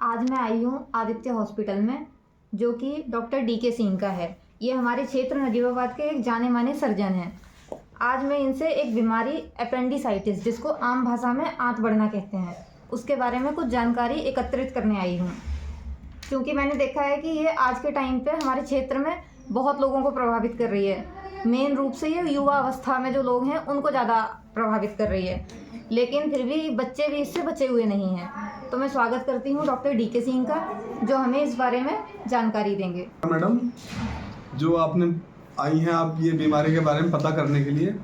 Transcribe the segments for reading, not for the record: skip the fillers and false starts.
आज मैं आई हूँ आदित्य हॉस्पिटल में, जो कि डॉक्टर DK सिंह का है। ये हमारे क्षेत्र नजीबाबाद के एक जाने माने सर्जन हैं। आज मैं इनसे एक बीमारी अपेंडिसाइटिस, जिसको आम भाषा में आंत बढ़ना कहते हैं, उसके बारे में कुछ जानकारी एकत्रित करने आई हूँ। क्योंकि मैंने देखा है कि ये आज के टाइम पे हमारे क्षेत्र में बहुत लोगों को प्रभावित कर रही है। मेन रूप से ये युवा अवस्था में जो लोग हैं उनको ज़्यादा प्रभावित कर रही है, लेकिन फिर भी बच्चे भी इससे बचे हुए नहीं हैं। तो मैं स्वागत करती हूँ डॉक्टर DK सिंह का, जो हमें इस बारे में जानकारी देंगे। मैडम, जो आपने आई हैं आप ये बीमारी के बारे में पता करने के लिए।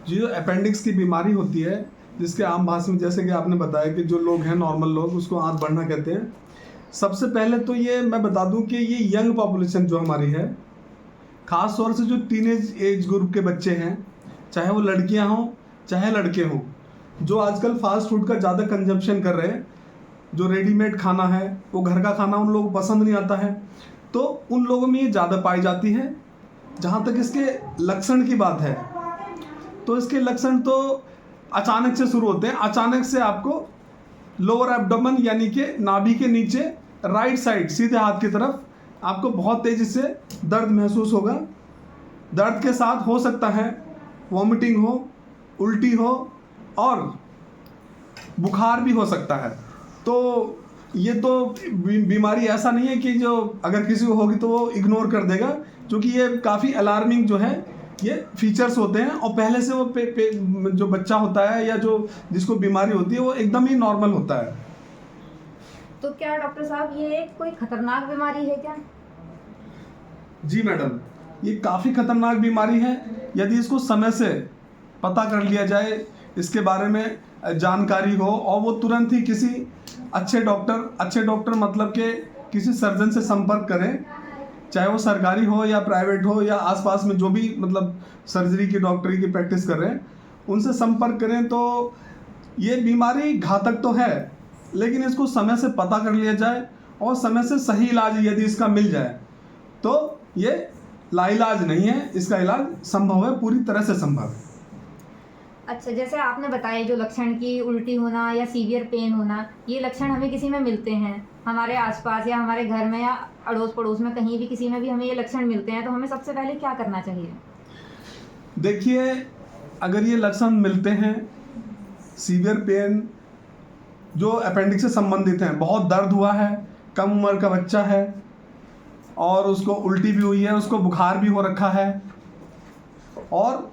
जो अपेंडिक्स की बीमारी होती है, जिसके आम भाषा में जैसे कि आपने बताया कि जो लोग हैं नॉर्मल लोग उसको आंत बढ़ना कहते हैं। सबसे पहले तो ये मैं बता दूं कि ये यंग पॉपुलेशन जो हमारी है, ख़ास तौर से जो टीनेज एज ग्रुप के बच्चे हैं, चाहे वो लड़कियां हों चाहे लड़के हों, जो आजकल फास्ट फूड का ज़्यादा कंजम्पशन कर रहे हैं, जो रेडीमेड खाना है वो घर का खाना उन लोगों को पसंद नहीं आता है, तो उन लोगों में ये ज़्यादा पाई जाती है। जहाँ तक इसके लक्षण की बात है, तो इसके लक्षण तो अचानक से शुरू होते हैं। अचानक से आपको लोअर एब्डोमेन यानी कि नाभि के नीचे राइट साइड सीधे हाथ की तरफ आपको बहुत तेज़ी से दर्द महसूस होगा। दर्द के साथ हो सकता है वॉमिटिंग हो, उल्टी हो और बुखार भी हो सकता है। तो ये तो बीमारी ऐसा नहीं है कि जो अगर किसी को होगी तो वो इग्नोर कर देगा, क्योंकि ये काफ़ी अलार्मिंग जो है ये फीचर्स होते हैं। और पहले से वो जो बच्चा होता है या जो जिसको बीमारी होती है वो एकदम ही नॉर्मल होता है। तो क्या डॉक्टर साहब ये कोई खतरनाक बीमारी है क्या? जी मैडम, ये काफ़ी खतरनाक बीमारी है। यदि इसको समय से पता कर लिया जाए, इसके बारे में जानकारी हो और वो तुरंत ही किसी अच्छे डॉक्टर मतलब कि किसी सर्जन से संपर्क करें, चाहे वो सरकारी हो या प्राइवेट हो या आसपास में जो भी मतलब सर्जरी की डॉक्टरी की प्रैक्टिस कर रहे हैं, उनसे संपर्क करें। तो ये बीमारी घातक तो है, लेकिन इसको समय से पता कर लिया जाए और समय से सही इलाज यदि इसका मिल जाए तो ये लाइलाज नहीं है, इसका इलाज संभव है, पूरी तरह से संभव है। अच्छा, जैसे आपने बताया जो लक्षण की उल्टी होना या सीवियर पेन होना, ये लक्षण हमें किसी में मिलते हैं, हमारे आसपास या हमारे घर में या अड़ोस पड़ोस में कहीं भी किसी में भी हमें ये लक्षण मिलते हैं, तो हमें सबसे पहले क्या करना चाहिए? देखिए, अगर ये लक्षण मिलते हैं, सीवियर पेन जो अपेंडिक्स से संबंधित हैं, बहुत दर्द हुआ है, कम उम्र का बच्चा है और उसको उल्टी भी हुई है, उसको बुखार भी हो रखा है, और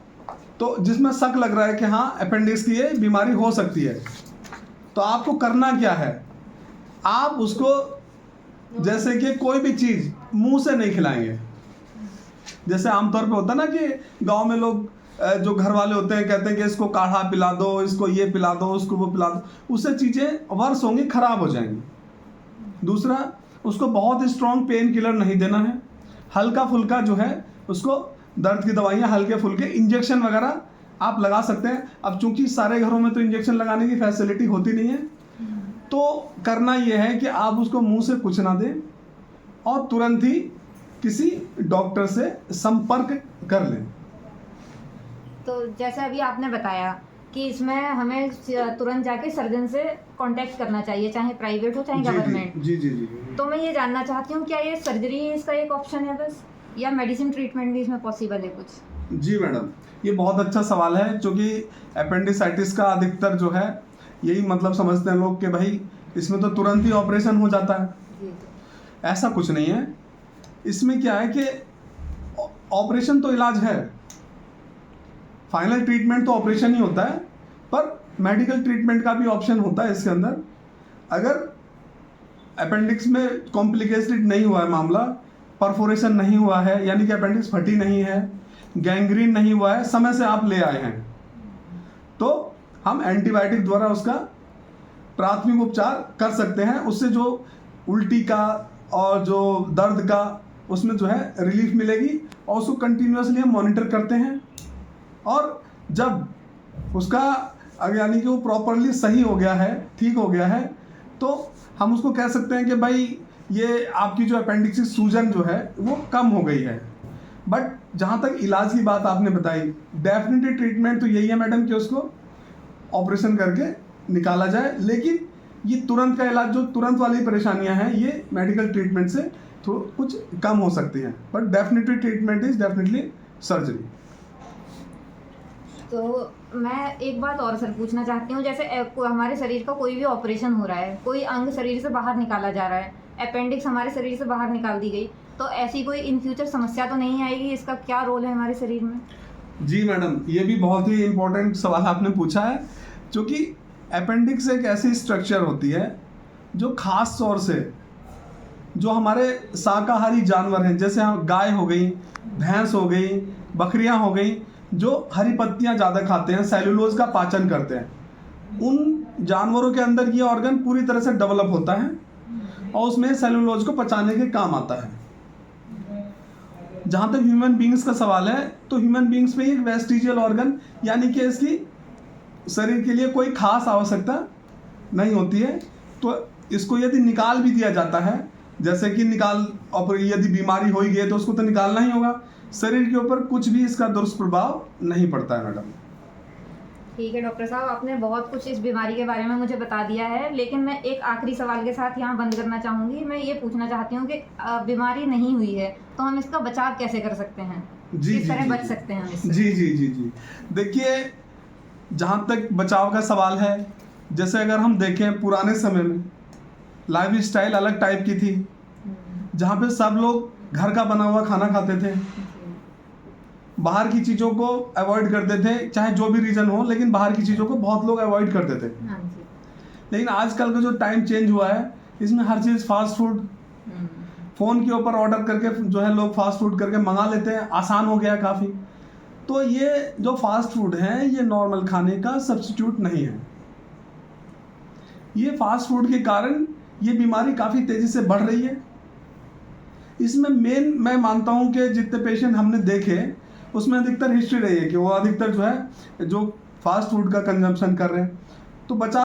तो जिसमें शक लग रहा है कि हाँ अपेंडिक्स की ये बीमारी हो सकती है, तो आपको करना क्या है? आप उसको जैसे कि कोई भी चीज़ मुंह से नहीं खिलाएंगे। जैसे आमतौर पे होता है ना कि गांव में लोग जो घर वाले होते हैं कहते हैं कि इसको काढ़ा पिला दो, इसको ये पिला दो, उसको वो पिला दो, उससे चीज़ें वर्स होंगी, खराब हो जाएंगी। दूसरा, उसको बहुत स्ट्रॉन्ग पेन किलर नहीं देना है, हल्का फुल्का जो है उसको दर्द की दवाइयाँ, हल्के फुल्के इंजेक्शन वगैरह आप लगा सकते हैं। अब चूंकि सारे घरों में तो इंजेक्शन लगाने की फैसिलिटी होती नहीं है, तो करना यह है कि आप उसको मुंह से कुछ ना दें और तुरंत ही किसी डॉक्टर से संपर्क कर लें। तो जैसे अभी आपने बताया कि इसमें हमें तुरंत जाके सर्जन से कांटेक्ट करना चाहिए, चाहे प्राइवेट हो चाहे गवर्नमेंट। जी। तो मैं ये जानना चाहती हूँ, क्या ये सर्जरी इसका एक ऑप्शन है बस, या मेडिसिन ट्रीटमेंट भी इसमें पॉसिबल है कुछ? जी मैडम, ये बहुत अच्छा सवाल है, क्योंकि अपेंडिसाइटिस का अधिकतर जो है यही मतलब समझते हैं लोग कि भाई इसमें तो तुरंत ही ऑपरेशन हो जाता है। ऐसा कुछ नहीं है। इसमें क्या है कि ऑपरेशन तो इलाज है, फाइनल ट्रीटमेंट तो ऑपरेशन ही होता है, पर मेडिकल ट्रीटमेंट का भी ऑप्शन होता है इसके अंदर। अगर अपेंडिक्स में कॉम्प्लिकेटेड नहीं हुआ है मामला, परफोरेशन नहीं हुआ है, यानी कि अपेंडिक्स फटी नहीं है, गैंग्रीन नहीं हुआ है, समय से आप ले आए हैं, तो हम एंटीबायोटिक द्वारा उसका प्राथमिक उपचार कर सकते हैं। उससे जो उल्टी का और जो दर्द का उसमें जो है रिलीफ मिलेगी, और उसको कंटिन्यूसली हम मॉनिटर करते हैं। और जब उसका यानी कि वो प्रॉपरली सही हो गया है, ठीक हो गया है, तो हम उसको कह सकते हैं कि भाई ये आपकी जो अपेंडिक्स सूजन जो है वो कम हो गई है। बट जहाँ तक इलाज की बात आपने बताई, डेफिनेटली ट्रीटमेंट तो यही है मैडम कि उसको ऑपरेशन करके निकाला जाए। लेकिन ये तुरंत का इलाज, जो तुरंत वाली परेशानियां हैं, ये मेडिकल ट्रीटमेंट से तो कुछ कम हो सकती हैं, but definitely treatment is definitely surgery. तो मैं एक बात और सर पूछना चाहती हूँ, जैसे हमारे शरीर का कोई भी ऑपरेशन हो रहा है, कोई अंग शरीर से बाहर निकाला जा रहा है, अपेंडिक्स हमारे शरीर से बाहर निकाल दी गई, तो ऐसी कोई इन फ्यूचर समस्या तो नहीं आएगी? इसका क्या रोल है हमारे शरीर में? जी मैडम, ये भी बहुत ही इम्पोर्टेंट सवाल आपने पूछा है, क्योंकि अपेंडिक्स एक ऐसी स्ट्रक्चर होती है जो खास तौर से जो हमारे शाकाहारी जानवर हैं, जैसे गाय हो गई, भैंस हो गई, बकरियां हो गई, जो हरी पत्तियां ज़्यादा खाते हैं, सेलुलोज का पाचन करते हैं, उन जानवरों के अंदर ये ऑर्गन पूरी तरह से डेवलप होता है और उसमें सेलुलोज को पचाने के काम आता है। जहाँ तक ह्यूमन बींग्स का सवाल है, तो ह्यूमन बींग्स में एक वेस्टिजियल ऑर्गन, यानी कि इसकी शरीर के लिए कोई खास आवश्यकता नहीं होती है, तो इसको यदि निकाल भी दिया जाता है, जैसे कि यदि बीमारी हो ही गई तो उसको तो निकालना ही होगा, शरीर के ऊपर कुछ भी इसका दुष्प्रभाव नहीं पड़ता है मैडम। ठीक है डॉक्टर साहब, आपने बहुत कुछ इस बीमारी के बारे में मुझे बता दिया है, लेकिन मैं एक आखिरी सवाल के साथ यहाँ बंद करना चाहूँगी। मैं ये पूछना चाहती हूँ कि बीमारी नहीं हुई है तो हम इसका बचाव कैसे कर सकते हैं? किस तरह बच सकते हैं हम इससे? जी। देखिए, जहाँ तक बचाव का सवाल है, जैसे अगर हम देखें पुराने समय में लाइफ स्टाइल अलग टाइप की थी, जहाँ पे सब लोग घर का बना हुआ खाना खाते थे, बाहर की चीज़ों को अवॉइड करते थे, चाहे जो भी रीज़न हो, लेकिन बाहर की चीज़ों को बहुत लोग अवॉइड करते थे। लेकिन आजकल का जो टाइम चेंज हुआ है, इसमें हर चीज़ फास्ट फूड, फ़ोन के ऊपर ऑर्डर करके जो है लोग फास्ट फूड करके मंगा लेते हैं, आसान हो गया काफ़ी। तो ये जो फास्ट फूड है, ये नॉर्मल खाने का सब्स्टिट्यूट नहीं है। ये फास्ट फूड के कारण ये बीमारी काफ़ी तेज़ी से बढ़ रही है। इसमें मेन मैं मानता हूँ कि जितने पेशेंट हमने देखे, उसमें अधिकतर हिस्ट्री रही है कि वो अधिकतर जो है जो फास्ट फूड का कंजम्पशन कर रहे हैं। तो बचा